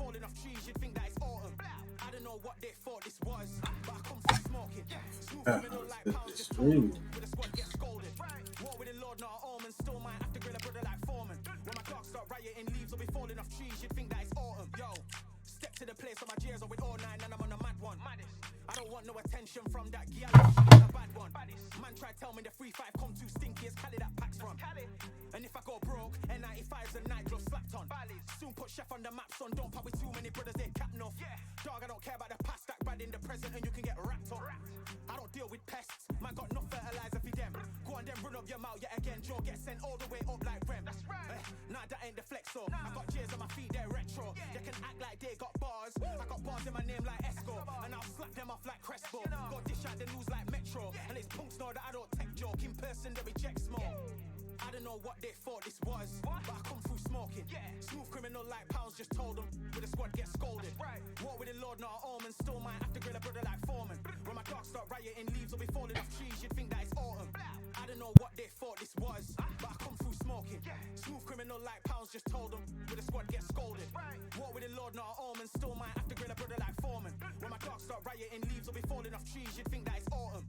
falling off trees, you'd think that it's autumn. I don't know what they thought this was, but I come from smoking. Smooth criminal like pounds just told them, with a squad get scolded. War with the Lord, not an omen, still might have to grill a brother like Foreman. When my dogs start rioting, leaves will be falling off trees, you'd think that it's autumn. Yo, step to the place where my J's are with all nine and I'm on a mad one. I don't want no attention from that gal, she's a bad one. Man try tell me the 3-5 come too stinky, it's Cali that packs from. And if I go broke, N95's a nitro slapped on. Soon put Chef on the map, son, don't pop with too many brothers, they cap enough. Dog, I don't care about the past, that bad in the present and you can get wrapped up. I don't deal with pests, man got no fertilizer for them. Go on then run up your mouth yet again, Joe get sent all the way up like Rem. That's right. Nah, that ain't the flexo. I got J's on my feet, they're retro. They can act like they got bars. I got bars in my name like Esco, and I'll slap them off like Crespo. Go dish out the news like Metro, and it's punks know that I don't tech joke. In person they reject more. I don't know what they thought this was, but I come through smoking. Smooth criminal like pounds just told them, with a squad get scolded. War with the Lord, not an omen, still might have to grill a brother like Foreman. When my dogs start rioting, leaves will be falling off trees, you'd think that it's autumn. I don't know what they thought this was, but I come through smoking. Smooth criminal like pounds just told them, with a squad get scolded. War with the Lord, not an omen, still might have to grill a brother like Foreman. When my dogs start rioting, leaves will be falling off trees, you'd think that it's autumn.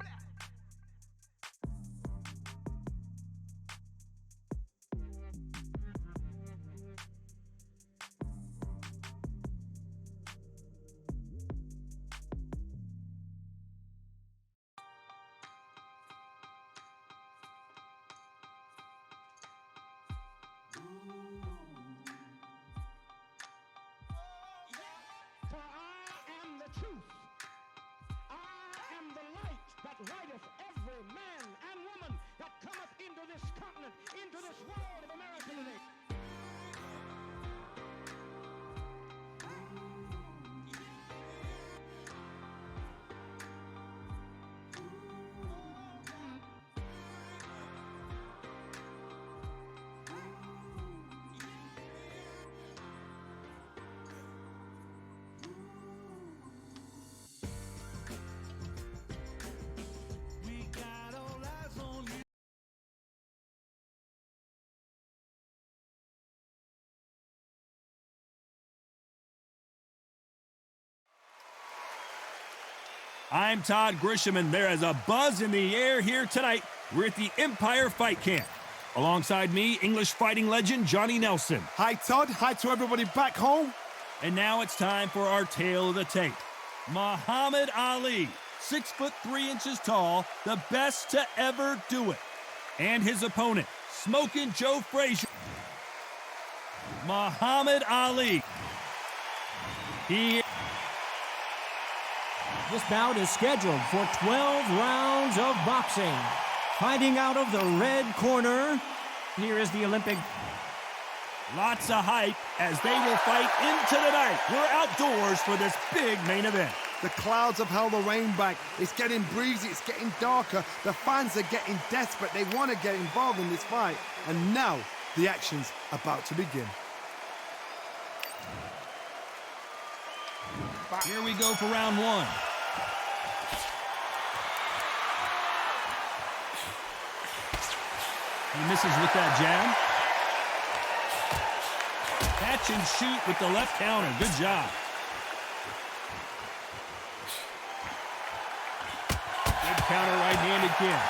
For I am the truth. I am the light that lighteth every man and woman that cometh into this continent, into this world of America today. I'm Todd Grisham, and there is a buzz in the air here tonight. We're at the Empire Fight Camp. Alongside me, English fighting legend Johnny Nelson. Hi, Todd. Hi to everybody back home. And now it's time for our tale of the tape. Muhammad Ali, 6'3" tall, the best to ever do it. And his opponent, Smokin' Joe Frazier. Muhammad Ali. This bout is scheduled for 12 rounds of boxing. Fighting out of the red corner, here is the Olympic. Lots of hype as they will fight into the night. We're outdoors for this big main event. The clouds have held the rain back. It's getting breezy. It's getting darker. The fans are getting desperate. They want to get involved in this fight. And now the action's about to begin. Here we go for round one. He misses with that jab. Catch and shoot with the left counter. Good job. Good counter right-handed kick.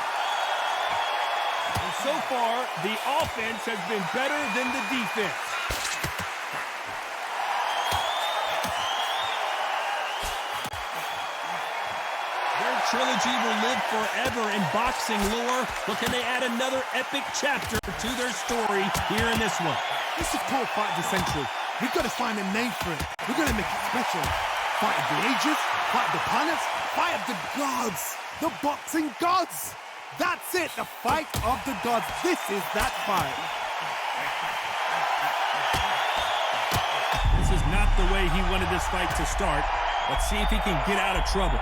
And so far, the offense has been better than the defense. Trilogy will live forever in boxing lore, but can they add another epic chapter to their story here in this one? This is called Fight of the Century. We've got to find a name for it. We're going to make it special. Fight of the ages, fight of the planets, fight of the gods, the boxing gods. That's it, the fight of the gods. This is that fight. This is not the way he wanted this fight to start. Let's see if he can get out of trouble.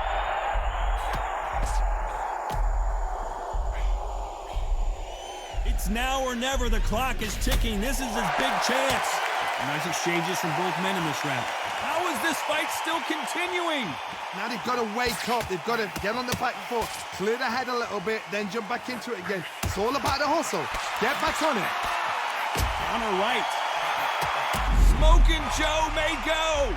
It's now or never. The clock is ticking. This is his big chance. Nice exchanges from both men in this round. How is this fight still continuing? Now they've got to wake up. They've got to get on the back foot, clear the head a little bit, then jump back into it again. It's all about the hustle. Get back on it. On her right. Smoking Joe may go.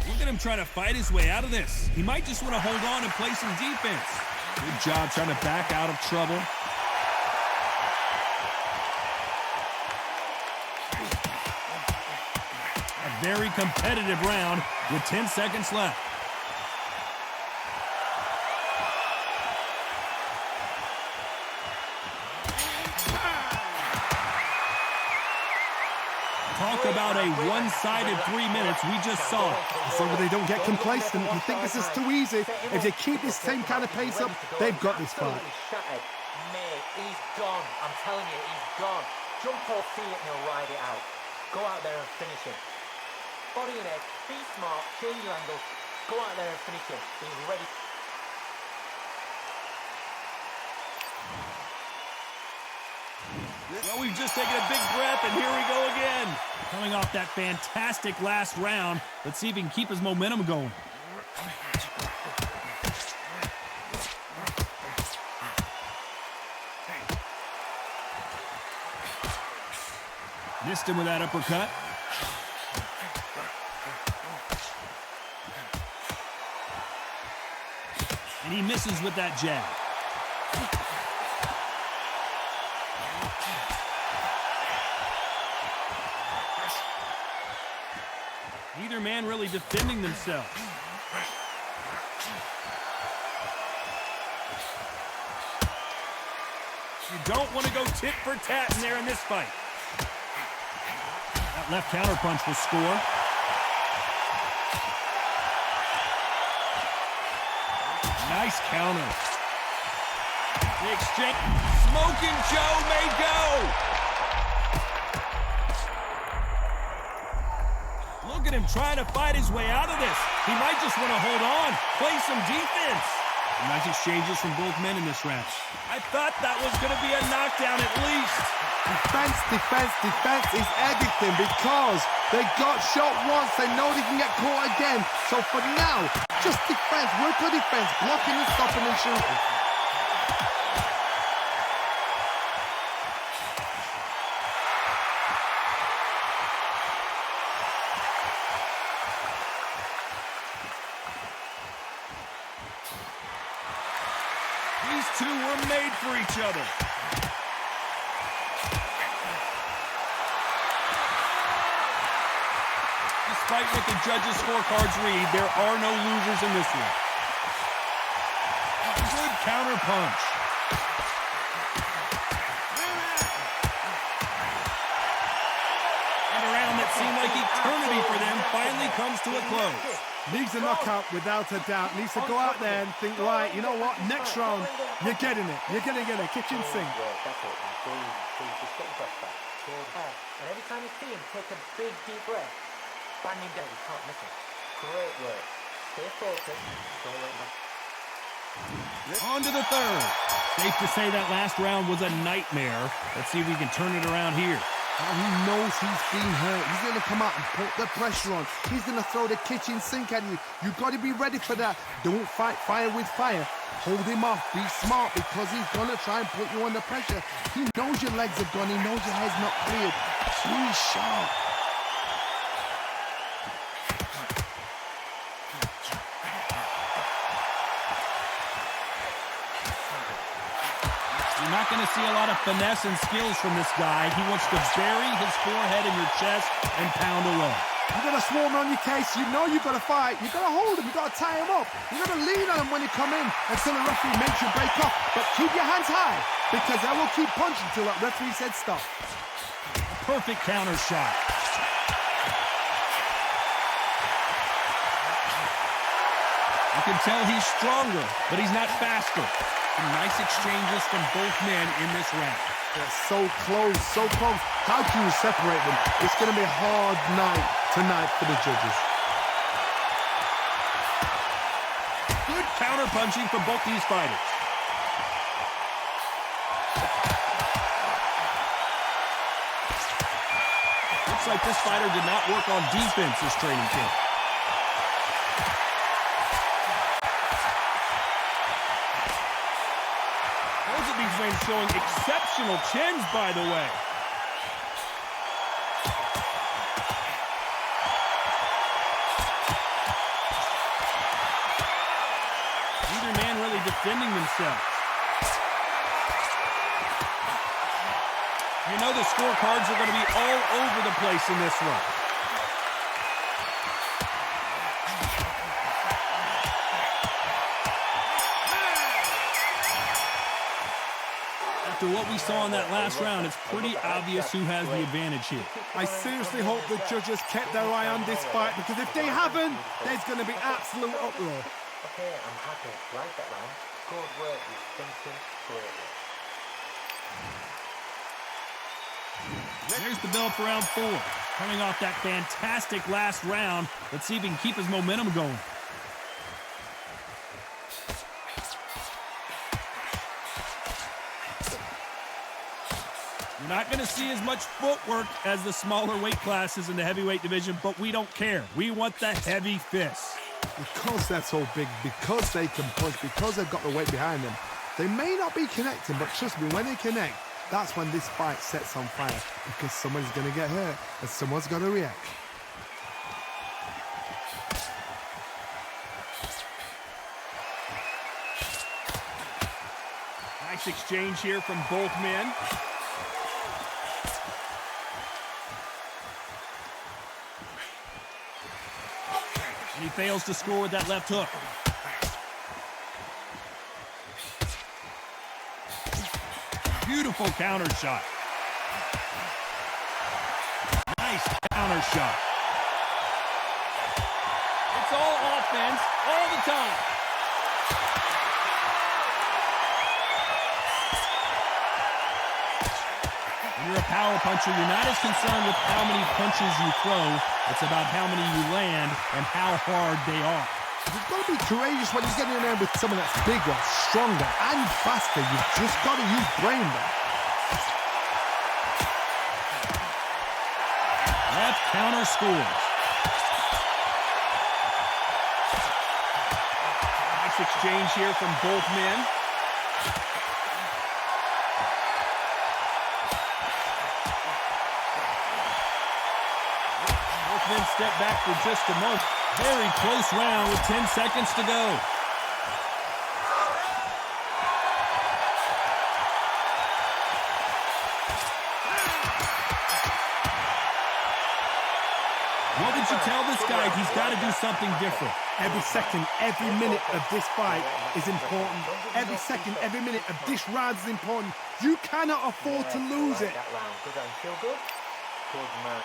Look at him trying to fight his way out of this. He might just want to hold on and play some defense. Good job trying to back out of trouble. A very competitive round with 10 seconds left. Talk about a one-sided 3 minutes. We just saw it. So that they don't get complacent. You think this is too easy. If they keep this same kind of pace up, they've got this fight. Shattered. Mate, he's gone. I'm telling you, he's gone. Jump off feet and he'll ride it out. Go out there and finish him. Body and head, be smart, change your angle. Go out there and finish him. He's ready. Well, we've just taken a big breath, and here we go again. Coming off that fantastic last round, let's see if he can keep his momentum going. Missed him with that uppercut. And he misses with that jab. Neither man really defending themselves. You don't want to go tit for tat in there in this fight. That left counterpunch will score. Nice counter. The exchange. Smoking Joe may go. Look at him trying to fight his way out of this. He might just want to hold on, play some defense. Nice exchanges from both men in this round. I thought that was going to be a knockdown at least. Defense, defense, defense is everything because they got shot once. They know they can get caught again. So for now, just defense, work on defense, blocking and stopping and shooting. These two were made for each other. Despite what the judges' scorecards read, there are no losers in this one. Good counter punch. And a round that seemed like eternity for them finally comes to a close. Needs a knockout without a doubt. Needs to go out there and think, right, you know what? Next round, you're getting it. You're going to get a kitchen sink. That's it. Breathe. Just get your breath back. And every time you see him, take a big, deep breath. Bang him down. You can't miss him. Great work. Stay focused. Don't let him back. On to the third. Safe to say that last round was a nightmare. Let's see if we can turn it around here. Now he knows he's been hurt. He's going to come out and put the pressure on. He's going to throw the kitchen sink at you. You've got to be ready for that. Don't fight fire with fire. Hold him off. Be smart because he's going to try and put you under pressure. He knows your legs are gone. He knows your head's not cleared. Be sharp. You're not going to see a lot of finesse and skills from this guy. He wants to bury his forehead in your chest and pound away. You've got to swarm on your case. You know you've got to fight. You've got to hold him. You've got to tie him up. You've got to lean on him when you come in until the referee makes you break off. But keep your hands high because I will keep punching until that referee said stop. Perfect counter shot. You can tell he's stronger, but he's not faster. Some nice exchanges from both men in this round. They're so close, so close. How can you separate them? It's going to be a hard night tonight for the judges. Good counter punching from both these fighters. Looks like this fighter did not work on defense this training camp. Lions showing exceptional chins, by the way. Neither man really defending themselves. You know the scorecards are going to be all over the place in this one. After what we saw in that last round, it's pretty obvious who has the advantage here. I seriously hope the judges kept their eye on this fight, because if they haven't, there's going to be absolute uproar. Okay, I'm happy. Like that round. Good work. You're thinking clearly. There's the bell for round 4. Coming off that fantastic last round, let's see if he can keep his momentum going. You're not going to see as much footwork as the smaller weight classes in the heavyweight division, but we don't care. We want the heavy fists. Because they're so big, because they can punch, because they've got the weight behind them, they may not be connecting, but trust me, when they connect, that's when this fight sets on fire, because someone's going to get hurt and someone's going to react. Nice exchange here from both men. And he fails to score with that left hook. Beautiful counter shot. Nice counter shot. It's all offense all the time. When you're a power puncher, you're not as concerned with how many punches you throw. It's about how many you land and how hard they are. You've got to be courageous when you're getting in there with someone that's bigger, stronger, and faster. You've just got to use brain there. Left counter scores. Nice exchange here from both men. Both men step back for just a moment. Very close round with 10 seconds to go. What would you tell this guy? He's got to do something different. Every second, every minute of this fight is important. Every second, every minute of this round is important. You cannot afford to lose it. That round. Good round. Feel good? Good man.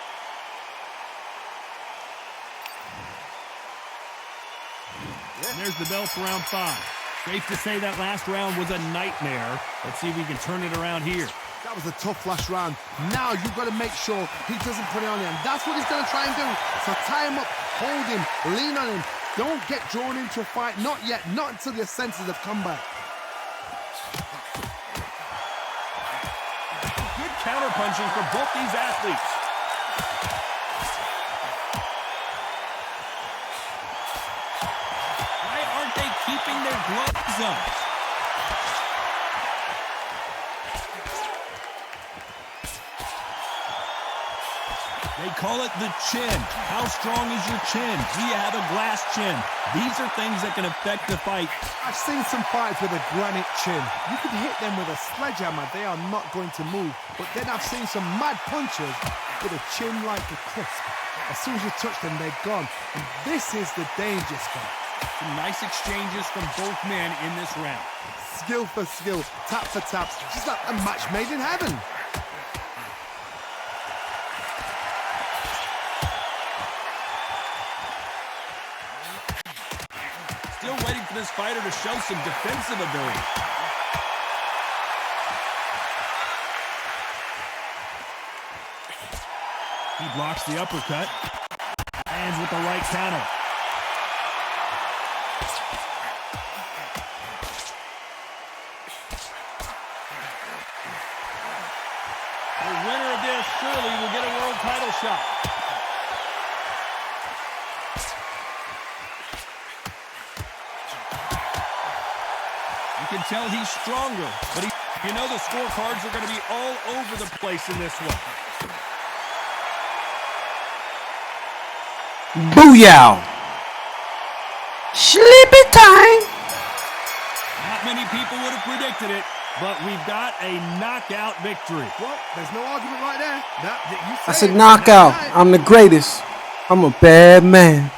And there's the bell for round 5. Safe to say that last round was a nightmare. Let's see if we can turn it around here. That was a tough last round. Now you've got to make sure he doesn't put it on him. That's what he's going to try and do. So tie him up, hold him, lean on him. Don't get drawn into a fight. Not yet. Not until your senses have come back. Good counter-punching for both these athletes. Why aren't they keeping their gloves up? They call it the chin. How strong is your chin? Do you have a glass chin? These are things that can affect the fight. I've seen some fights with a granite chin. You can hit them with a sledgehammer. They are not going to move. But then I've seen some mad punchers with a chin like a crisp. As soon as you touch them, they're gone. And this is the dangerous part. Some nice exchanges from both men in this round. Skill for skill, tap for taps. Just like a match made in heaven. Still waiting for this fighter to show some defensive ability. He blocks the uppercut. Lands with the right counter. The winner of this surely will get a world title shot. You can tell he's stronger, but You know the scorecards are going to be all over the place in this one. Booyah! Sleepy time! Not many people would have predicted it, but we've got a knockout victory. Well, there's no argument right there. I said knockout. I'm the greatest. I'm a bad man.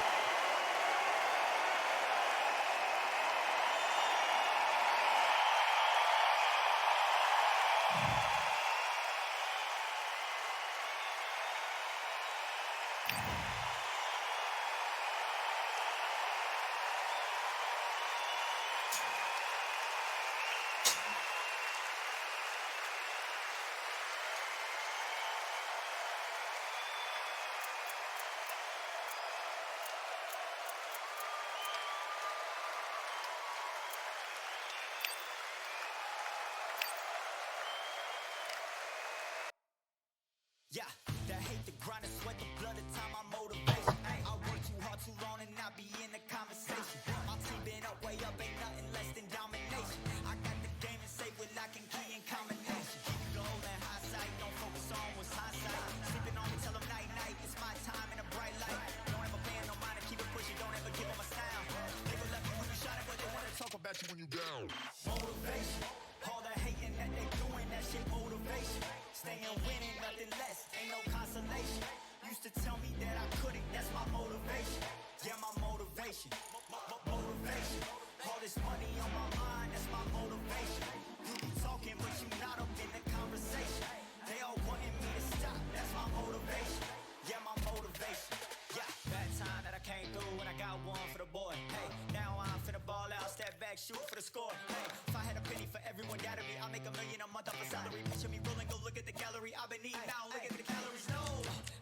Yeah, the hate, the grind, the sweat, the blood, the time, my motivation. I work too hard, too long, and not be in the conversation. My team been up, way up, ain't nothing less than domination. I got the game and safe with lock and key and combination. Keep it gold and high sight, don't focus on what's hindsight. Sleeping on me, tell them night, night, it's my time in a bright light. Don't ever pay no mind and keep it pushing, don't ever give them a sound. They gon' love you when you shining, but they wanna talk about you when you down. Motivation, all the hating that they doing, that shit motivation. Staying winning, nothing less, ain't no consolation. Used to tell me that I couldn't, that's my motivation. Yeah, my motivation. Motivation. All this money on my mind, that's my motivation. You be talking, but you not up in the conversation. They all wanting me to stop, that's my motivation. Yeah, my motivation. Yeah, that time that I came through and I got one for the boy. Hey, now I'm finna ball out, step back, shoot for the score. Hey, if I had a penny for everyone doubted me, I'll make $1 million a month off a salary. Picture me rolling, go look at the gallery. I've been eating now, look at the calories. No,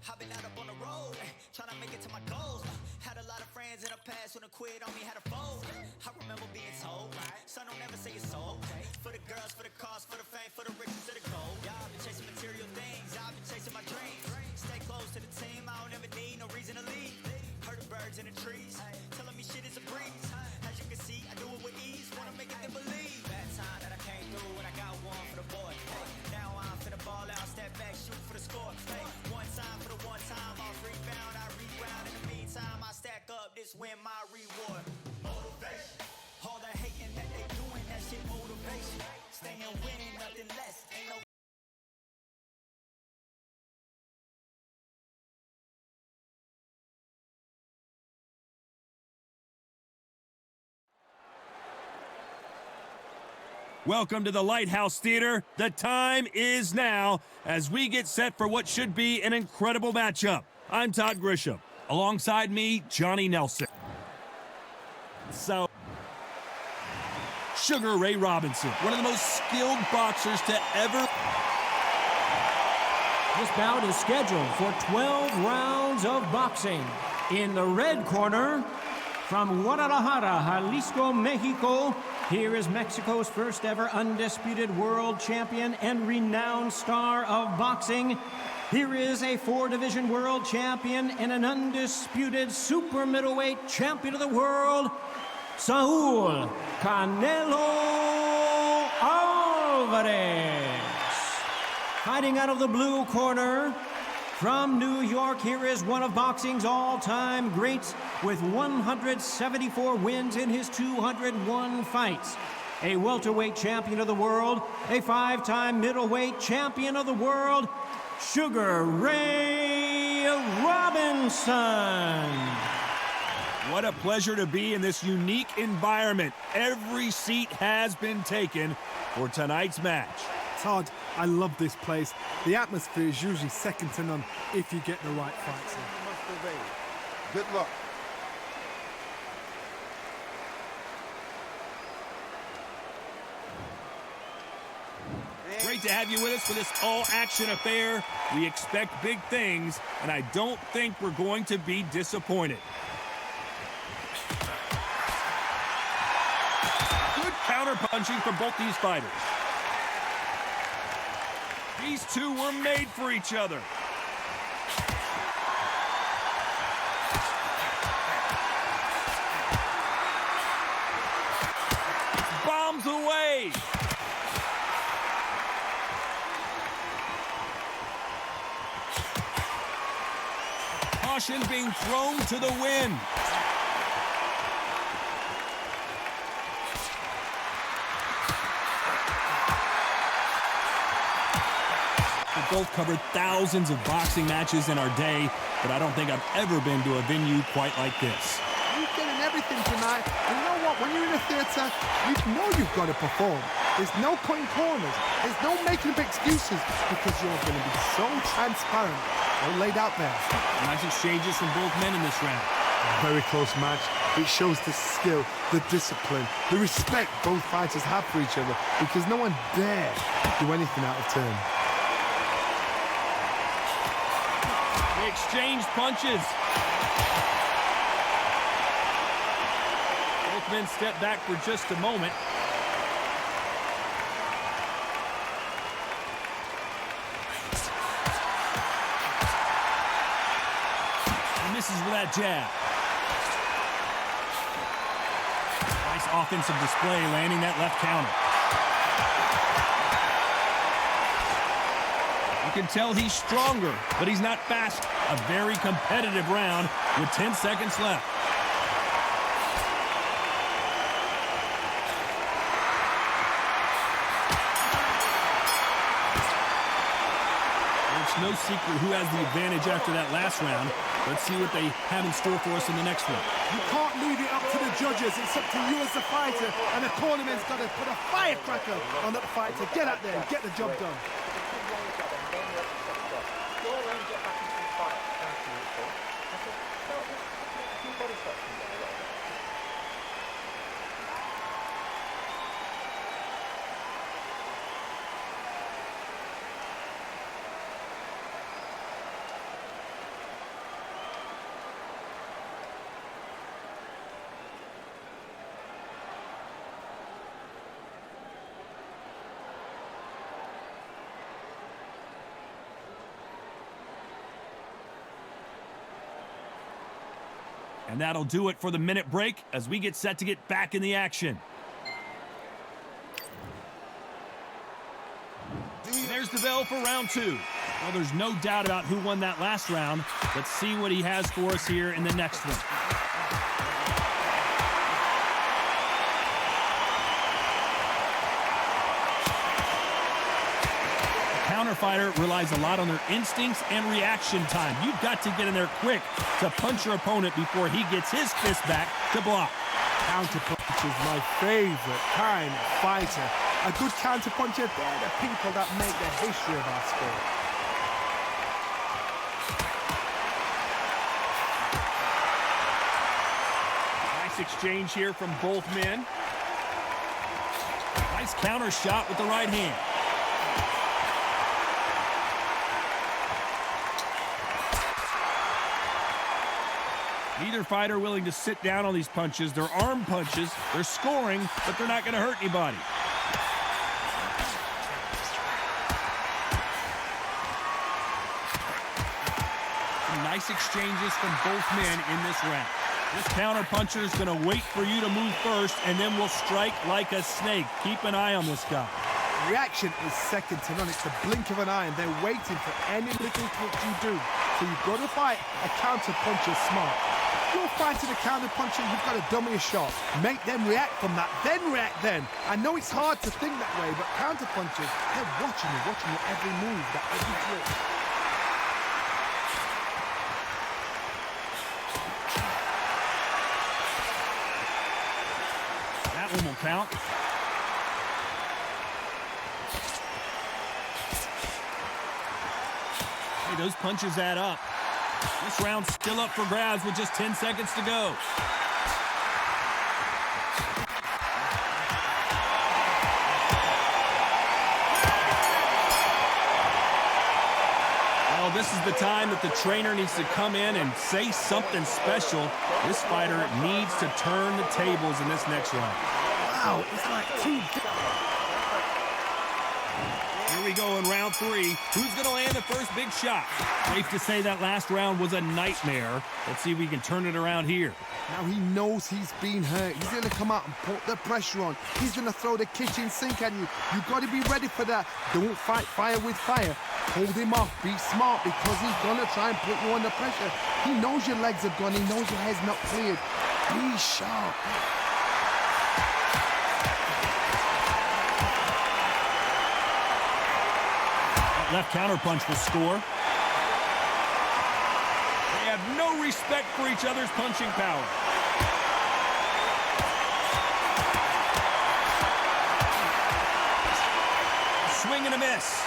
I've been out up on the road, trying to make it to my goals. Had a lot of friends in the past when I quit on me, had a fold. I remember being told, son, don't ever say it's sold. For the girls, for the cars, for the fame, for the riches, for the gold. Yeah, I've been chasing material things, I've been chasing my dreams. Stay close to the team, I don't ever need no reason to leave. Heard the birds in the trees, telling me shit is a breeze. As you can see, I do it with ease, wanna make it then believe. That time that I came through and I got one for the boy. Hey, now I'm finna ball out, step back, shoot for the score. Hey, one time for the one time, off rebound, I reground. In the meantime, I stack up, this win my reward. Motivation, all the hating that they doing, that shit motivation. Staying winning, nothing less, ain't no. Welcome to the Lighthouse Theater. The time is now as we get set for what should be an incredible matchup. I'm Todd Grisham. Alongside me, Johnny Nelson. So, Sugar Ray Robinson, one of the most skilled boxers to ever. This bout is scheduled for 12 rounds of boxing. In the red corner, from Guadalajara, Jalisco, Mexico, here is Mexico's first ever undisputed world champion and renowned star of boxing. Here is a 4-division world champion and an undisputed super middleweight champion of the world, Saul Canelo Alvarez. Fighting out of the blue corner, from New York, here is one of boxing's all-time greats with 174 wins in his 201 fights. A welterweight champion of the world, a 5-time middleweight champion of the world, Sugar Ray Robinson. What a pleasure to be in this unique environment. Every seat has been taken for tonight's match. Todd, I love this place. The atmosphere is usually second to none if you get the right fights in. Good luck. Great to have you with us for this all-action affair. We expect big things, and I don't think we're going to be disappointed. Good counter-punching from both these fighters. These two were made for each other. Bombs away. Caution being thrown to the wind. We've both covered thousands of boxing matches in our day, but I don't think I've ever been to a venue quite like this. You're getting everything tonight. And you know what? When you're in a theatre, you know you've got to perform. There's no cutting corners. There's no making up excuses because you're going to be so transparent. All laid out there. Nice exchanges from both men in this round. Very close match. It shows the skill, the discipline, the respect both fighters have for each other because no one dare do anything out of turn. They exchanged punches. Both men step back for just a moment. He misses with that jab. Nice offensive display, landing that left counter. You can tell he's stronger, but he's not fast. A very competitive round with 10 seconds left. It's no secret who has the advantage after that last round. Let's see what they have in store for us in the next one. You can't leave it up to the judges. It's up to you as the fighter, and the cornerman's got to put a firecracker on that fight to get out there and get the job done. And that'll do it for the minute break as we get set to get back in the action. And there's the bell for round two. Well, there's no doubt about who won that last round. Let's see what he has for us here in the next one. Fighter relies a lot on their instincts and reaction time. You've got to get in there quick to punch your opponent before he gets his fist back to block. Counterpunch is my favorite kind of fighter. A good counterpuncher, they're the people that make the history of our sport. Nice exchange here from both men. Nice counter shot with the right hand. Neither fighter willing to sit down on these punches. They're arm punches. They're scoring, but they're not going to hurt anybody. Some nice exchanges from both men in this round. This counter puncher is going to wait for you to move first, and then will strike like a snake. Keep an eye on this guy. Reaction is second to none. It's the blink of an eye, and they're waiting for any little touch you do. So you've got to fight a counter puncher smart. If you're fighting a counter puncher, you've got to dummy a shot. Make them react from that, then react then. I know it's hard to think that way, but counter punchers, they're watching you every move, that every twitch. That one will count. Hey, those punches add up. This round's still up for grabs with just 10 seconds to go. Well, this is the time that the trainer needs to come in and say something special. This fighter needs to turn the tables in this next round. Wow, it's like two... Here we go in round three. Who's going to land the first big shot? Safe to say that last round was a nightmare. Let's see if we can turn it around here. Now he knows he's been hurt. He's going to come out and put the pressure on. He's going to throw the kitchen sink at you. You've got to be ready for that. Don't fight fire with fire. Hold him off, be smart, because he's gonna try and put you under pressure. He knows your legs are gone, he knows your head's not cleared. Be sharp. That left counter punch will score. They have no respect for each other's punching power. Swing and a miss.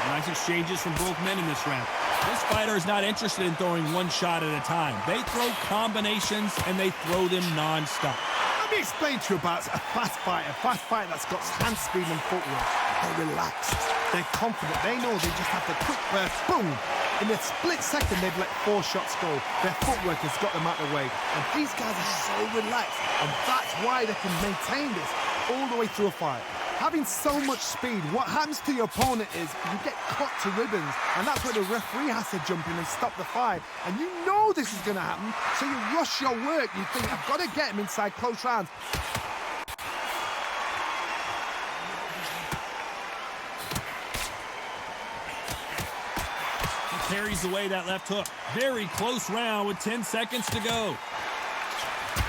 Nice exchanges from both men in this round. This fighter is not interested in throwing one shot at a time. They throw combinations and they throw them non-stop. Let me explain to you about a fast fighter that's got hand speed and footwork. They're relaxed. They're confident. They know they just have to quick burst, boom. In a split second, they've let 4 shots go. Their footwork has got them out of the way. And these guys are so relaxed. And that's why they can maintain this all the way through a fight. Having so much speed, what happens to your opponent is you get cut to ribbons, and that's where the referee has to jump in and stop the fight. And you know this is going to happen, so you rush your work. You think, I've got to get him inside close rounds. He carries away that left hook. Very close round with 10 seconds to go.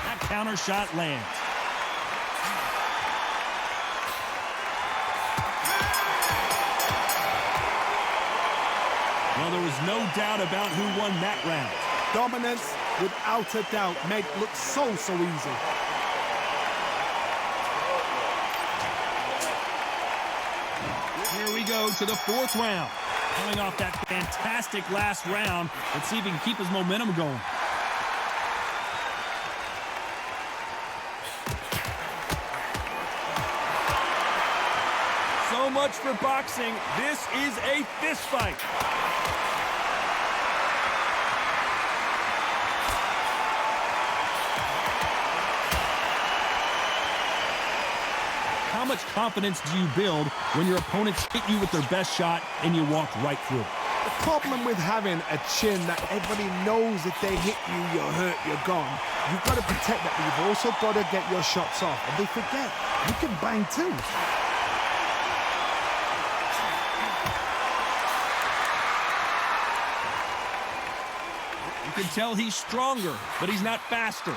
That counter shot lands. Well, there was no doubt about who won that round. Dominance, without a doubt, made it look so easy. Here we go to the 4th round. Coming off that fantastic last round, let's see if he can keep his momentum going. So much for boxing. This is a fist fight. How much confidence do you build when your opponents hit you with their best shot and you walk right through it? The problem with having a chin that everybody knows if they hit you, you're hurt, you're gone. You've got to protect that, but you've also got to get your shots off. And they forget, you can bang too. You can tell he's stronger, but he's not faster.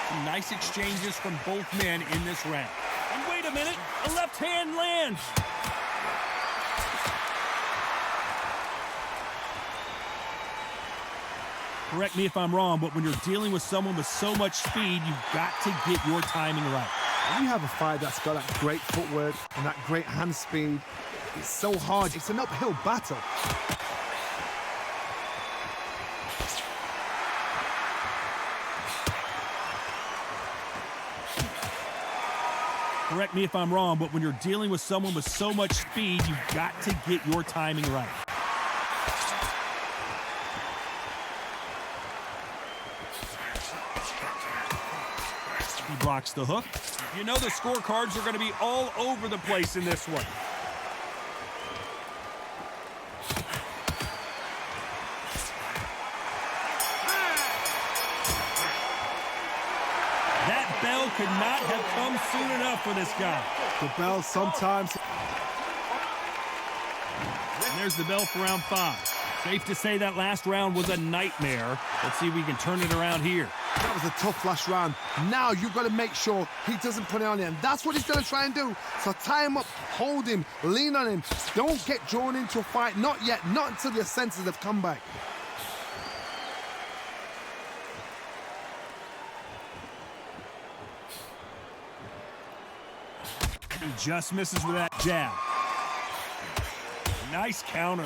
Some nice exchanges from both men in this round. And wait a minute, a left hand lands. Correct me if I'm wrong, but when you're dealing with someone with so much speed, you've got to get your timing right. When you have a fight that's got that great footwork and that great hand speed, it's so hard. It's an uphill battle. Correct me if I'm wrong, but when you're dealing with someone with so much speed, you've got to get your timing right. He blocks the hook. You know the scorecards are going to be all over the place in this one. That bell could not have come soon enough for this guy. The bell sometimes... And there's the bell for round 5. Safe to say that last round was a nightmare. Let's see if we can turn it around here. That was a tough last round. Now you've got to make sure he doesn't put it on him. That's what he's going to try and do. So tie him up, hold him, lean on him. Don't get drawn into a fight. Not yet. Not until your senses have come back. He just misses with that jab. Nice counter.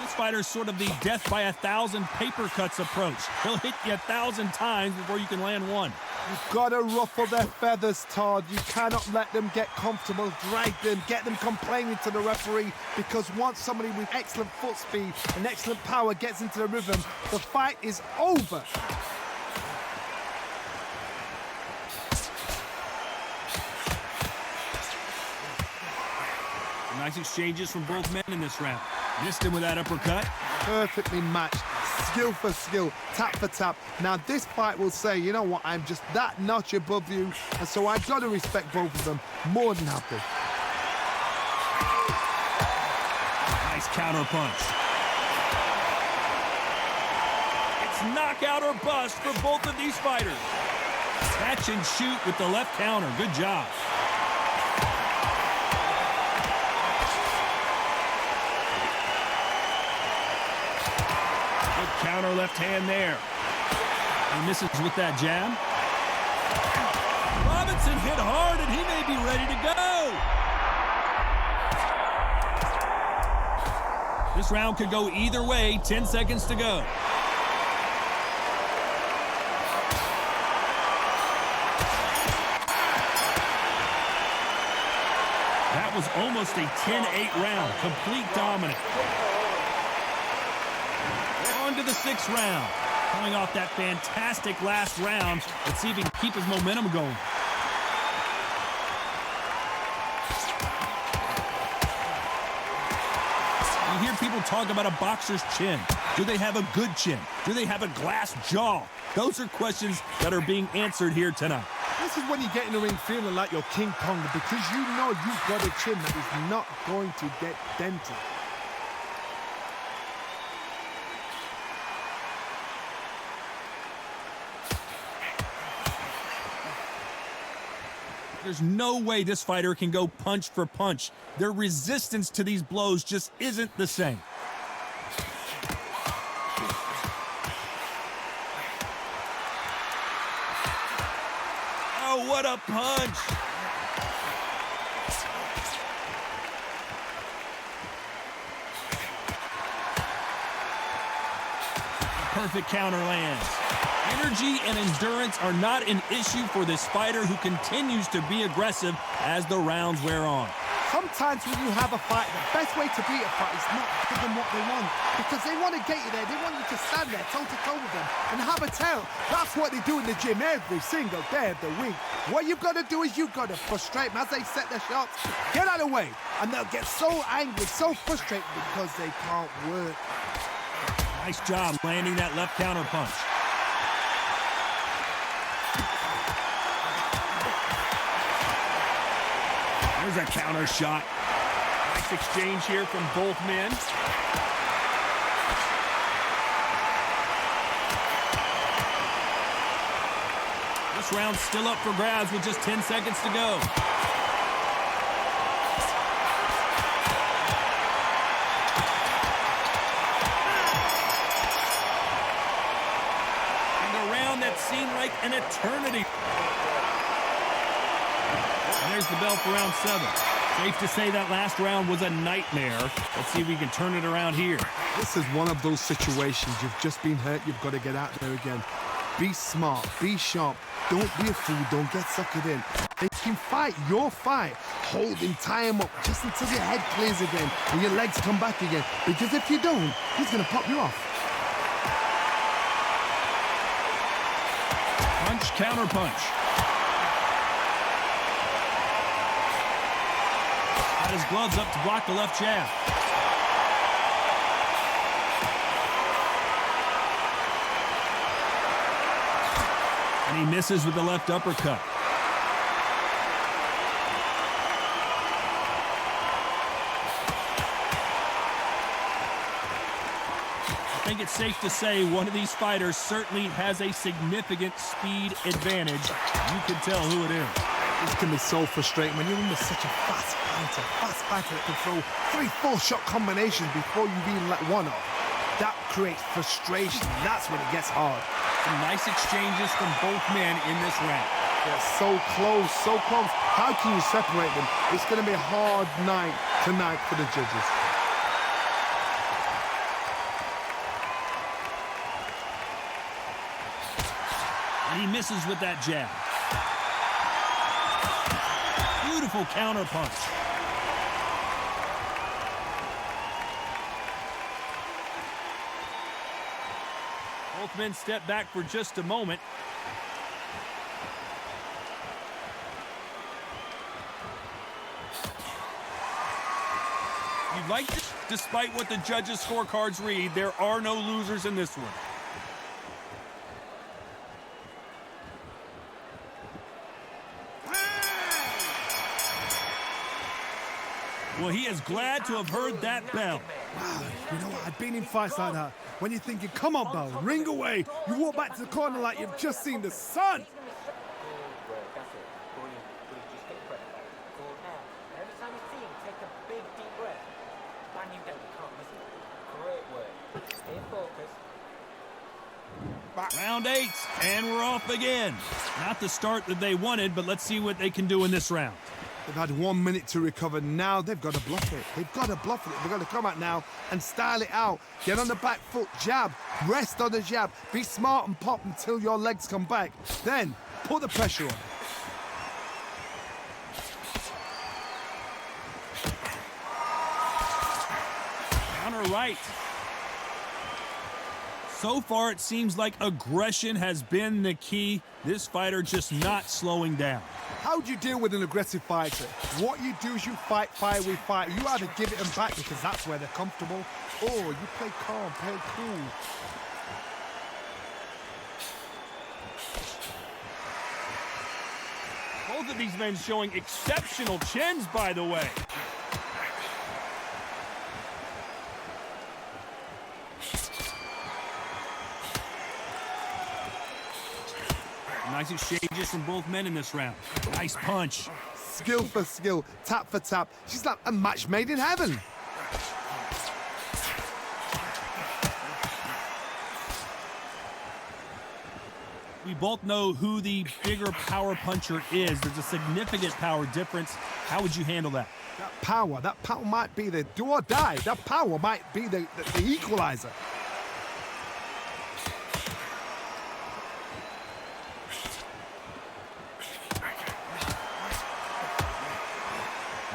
This fighter's sort of the death by 1,000 paper cuts approach. He'll hit you 1,000 times before you can land one. You've got to ruffle their feathers, Todd. You cannot let them get comfortable, drag them, get them complaining to the referee, because once somebody with excellent foot speed and excellent power gets into the rhythm, the fight is over. Nice exchanges from both men in this round. Missed him with that uppercut. Perfectly matched, skill for skill, tap for tap. Now this fight will say, you know what, I'm just that notch above you, and so I've got to respect both of them more than happy. Nice counter punch. It's knockout or bust for both of these fighters. Catch and shoot with the left counter. Good job. Counter left hand there. He misses with that jab. Robinson hit hard, and he may be ready to go. This round could go either way. 10 seconds to go. That was almost a 10-8 round. Complete dominance. To the 6th round. Coming off that fantastic last round. Let's see if he can keep his momentum going. You hear people talk about a boxer's chin. Do they have a good chin? Do they have a glass jaw? Those are questions that are being answered here tonight. This is when you get in the ring feeling like you're King Kong, because you know you've got a chin that is not going to get dented. There's no way this fighter can go punch for punch. Their resistance to these blows just isn't the same. Oh, what a punch! Perfect counter lands. Energy and endurance are not an issue for this fighter, who continues to be aggressive as the rounds wear on. Sometimes when you have a fight, the best way to beat a fight is not to give them what they want, because they want to get you there. They want you to stand there toe-to-toe with them and have a tell. That's what they do in the gym every single day of the week. What you've got to do is you've got to frustrate them as they set their shots. Get out of the way, and they'll get so angry, so frustrated, because they can't work. Nice job landing that left counter punch. There's a counter shot. Nice exchange here from both men. This round's still up for grabs with just 10 seconds to go. And a round that seemed like an eternity. There's the bell for round 7. Safe to say that last round was a nightmare. Let's see if we can turn it around here. This is one of those situations. You've just been hurt. You've got to get out there again. Be smart. Be sharp. Don't be a fool. Don't get suckered in. If you can fight your fight, hold him, tie him up just until your head clears again and your legs come back again. Because if you don't, he's going to pop you off. Punch, counter punch. Got his gloves up to block the left jab. And he misses with the left uppercut. I think it's safe to say one of these fighters certainly has a significant speed advantage. You can tell who it is. This can be so frustrating when you're under such a fast fighter that can throw 3 full-shot combinations before you've even let one off. That creates frustration. That's when it gets hard. Some nice exchanges from both men in this round. They're so close, so close. How can you separate them? It's going to be a hard night tonight for the judges. And He misses with that jab. Beautiful counter punch. Both men step back for just a moment. You'd like to, despite what the judges' scorecards read, there are no losers in this one. Well, he is glad to have heard that bell. Wow, you know what? I've been in fights like that. When you're thinking, come on, Bell, ring away. You walk back to the corner like you've just seen the sun. Round 8, and we're off again. Not the start that they wanted, but let's see what they can do in this round. They've had 1 minute to recover. Now they've got to bluff it. They've got to bluff it. They've got to come out now and style it out. Get on the back foot, jab, rest on the jab. Be smart and pop until your legs come back. Then put the pressure on. Counter right. So far, it seems like aggression has been the key. This fighter just not slowing down. How do you deal with an aggressive fighter? What you do is you fight fire with fire. You either give it them back because that's where they're comfortable, or you play calm, play cool. Both of these men showing exceptional chins, by the way. Nice exchanges from both men in this round. Nice punch. Skill for skill, tap for tap. She's like a match made in heaven. We both know who the bigger power puncher is. There's a significant power difference. How would you handle that? That power might be the do or die. That power might be the equalizer.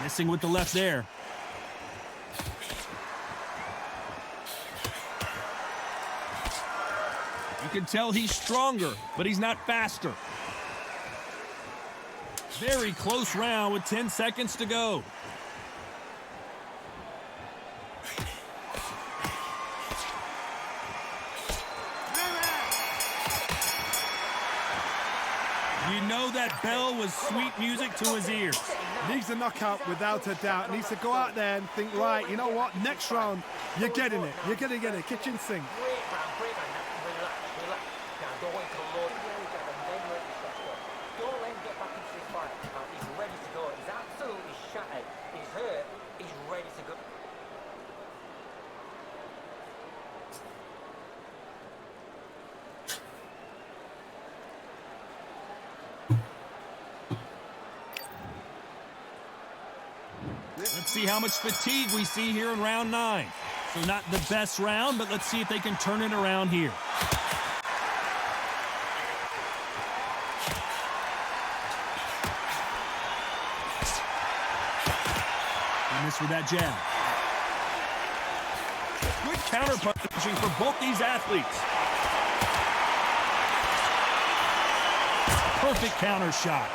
Missing with the left there. You can tell he's stronger, but he's not faster. Very close round with 10 seconds to go. You know that bell was sweet music to his ears. Needs a knockout without a doubt. Needs to go out there and think, right, you know what? Next round, you're getting it. You're going to get a kitchen sink. Let's see how much fatigue we see here in round 9. So not the best round, but let's see if they can turn it around here. They miss with that jab. Good counter punching for both these athletes. Perfect counter shot.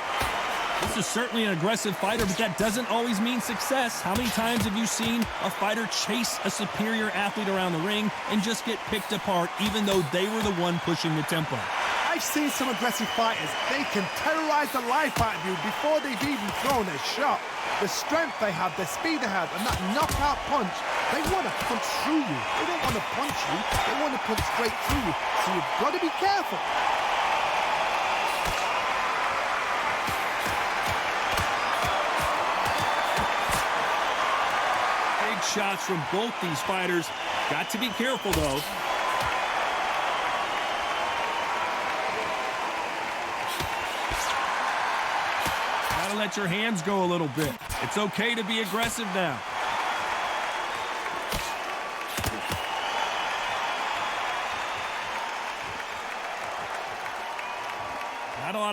This is certainly an aggressive fighter, but that doesn't always mean success. How many times have you seen a fighter chase a superior athlete around the ring and just get picked apart, even though they were the one pushing the tempo? I've seen some aggressive fighters. They can terrorize the life out of you before they've even thrown a shot. The strength they have, the speed they have, and that knockout punch, they want to punch through you. They don't want to punch you. They want to punch straight through you. So you've got to be careful. Shots from both these fighters. Got to be careful, though. Gotta let your hands go a little bit. It's okay to be aggressive now.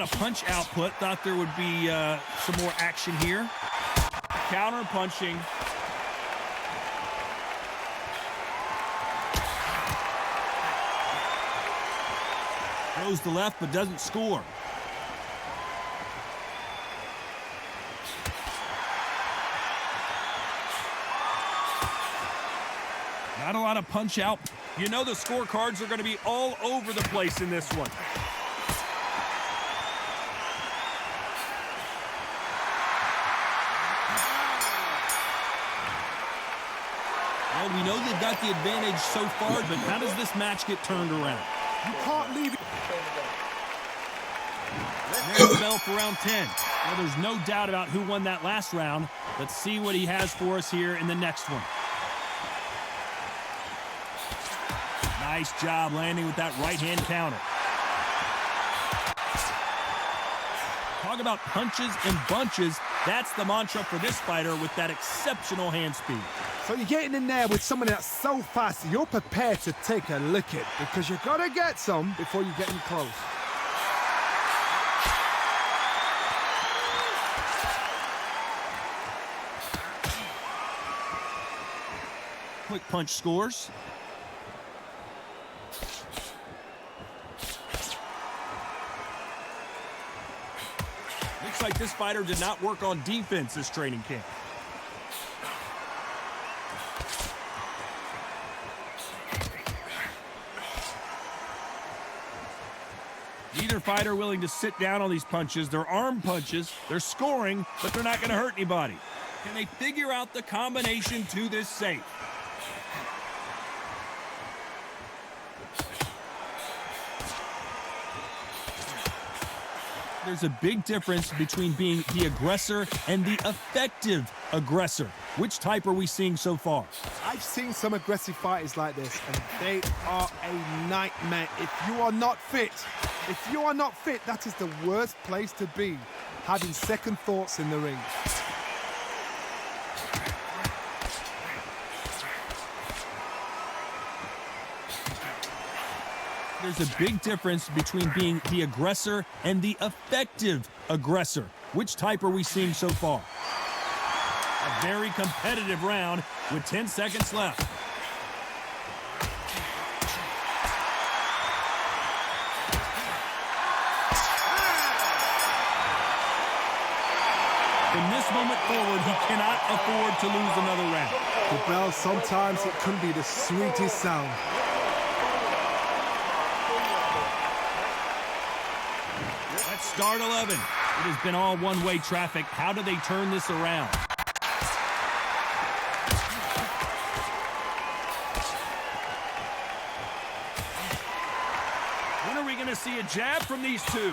of punch output. Thought there would be some more action here. Counter punching. Goes to left but doesn't score. Not a lot of punch out. You know the scorecards are going to be all over the place in this one. Well, we know they've got the advantage so far, but how does this match get turned around? You can't leave it. There's the bell for round 10. Well, there's no doubt about who won that last round. Let's see what he has for us here in the next one. Nice job landing with that right-hand counter. Talk about punches and bunches. That's the mantra for this fighter with that exceptional hand speed. So you're getting in there with someone that's so fast, you're prepared to take a licking because you got to get some before you get in close. Quick punch scores. Looks like this fighter did not work on defense this training camp. Neither fighter willing to sit down on these punches. They're arm punches. They're scoring, but they're not going to hurt anybody. Can they figure out the combination to this safe? There's a big difference between being the aggressor and the effective aggressor. Which type are we seeing so far? I've seen some aggressive fighters like this, and they are a nightmare. If you are not fit, that is the worst place to be, having second thoughts in the ring. There's a big difference between being the aggressor and the effective aggressor. Which type are we seeing so far? A very competitive round with 10 seconds left. From this moment forward, he cannot afford to lose another round. The bell, sometimes it can be the sweetest sound. Let's start 11. It has been all one-way traffic. How do they turn this around? When are we going to see a jab from these two?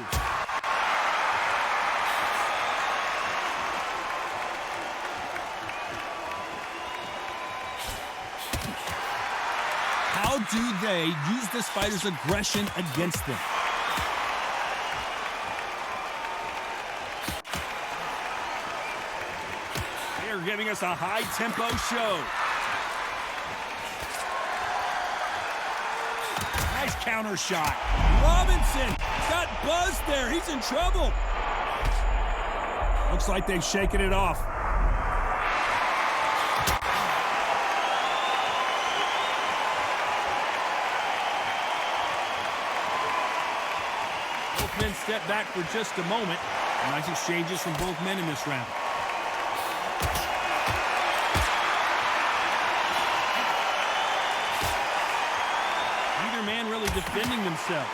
How do they use this fighter's aggression against them? They're giving us a high-tempo show. Nice counter shot. Robinson got buzzed there. He's in trouble. Looks like they've shaken it off. Both men step back for just a moment. Nice exchanges from both men in this round. Neither man really defending themselves.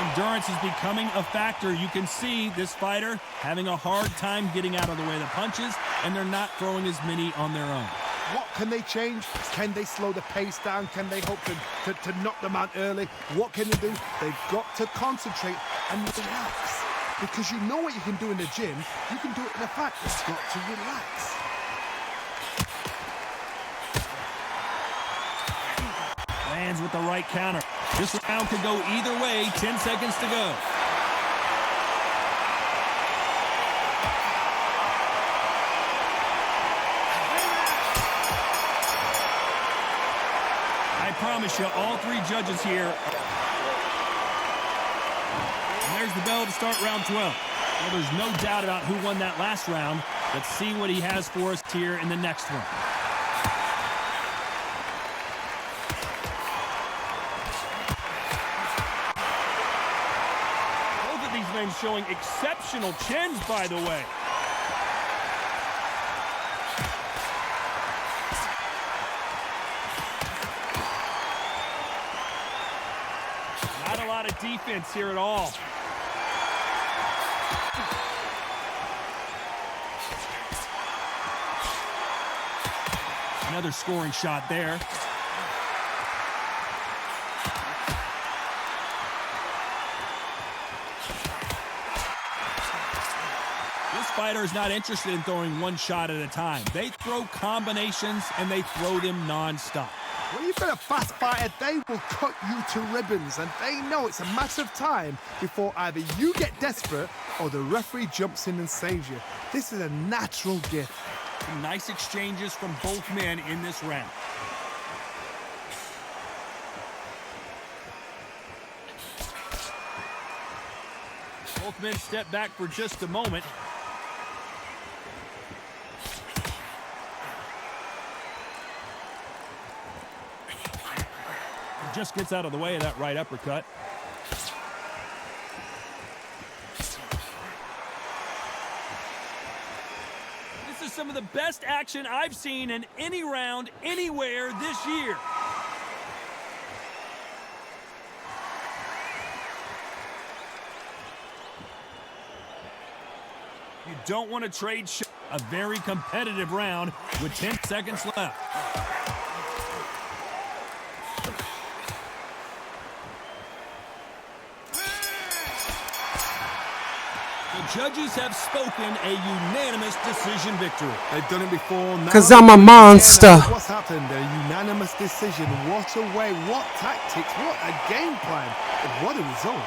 Endurance is becoming a factor. You can see this fighter having a hard time getting out of the way of the punches, and they're not throwing as many on their own. What can they change? Can they slow the pace down? Can they hope to knock them out early? What can they do? They've got to concentrate and relax. Because you know what you can do in the gym, you can do it in a fight. You've got to relax. Lands with the right counter. This round could go either way. 10 seconds to go. promise you, all three judges here. And there's the bell to start round 12. Well, there's no doubt about who won that last round. Let's see what he has for us here in the next one. Both of these men showing exceptional chins, by the way. Not a lot of defense here at all. Another scoring shot there. This fighter is not interested in throwing one shot at a time. They throw combinations, and they throw them non-stop. When you've got a fast fighter, they will cut you to ribbons, and they know it's a matter of time before either you get desperate or the referee jumps in and saves you. This is a natural gift. Some nice exchanges from both men in this round. Both men step back for just a moment. He just gets out of the way of that right uppercut. This is some of the best action I've seen in any round anywhere this year. You don't want to trade shots. A very competitive round with 10 seconds left. The judges have spoken, a unanimous decision victory. They've done it before. Now 'Cause I'm a monster. What's happened? A unanimous decision. What a way, what tactics, what a game plan, and what a result.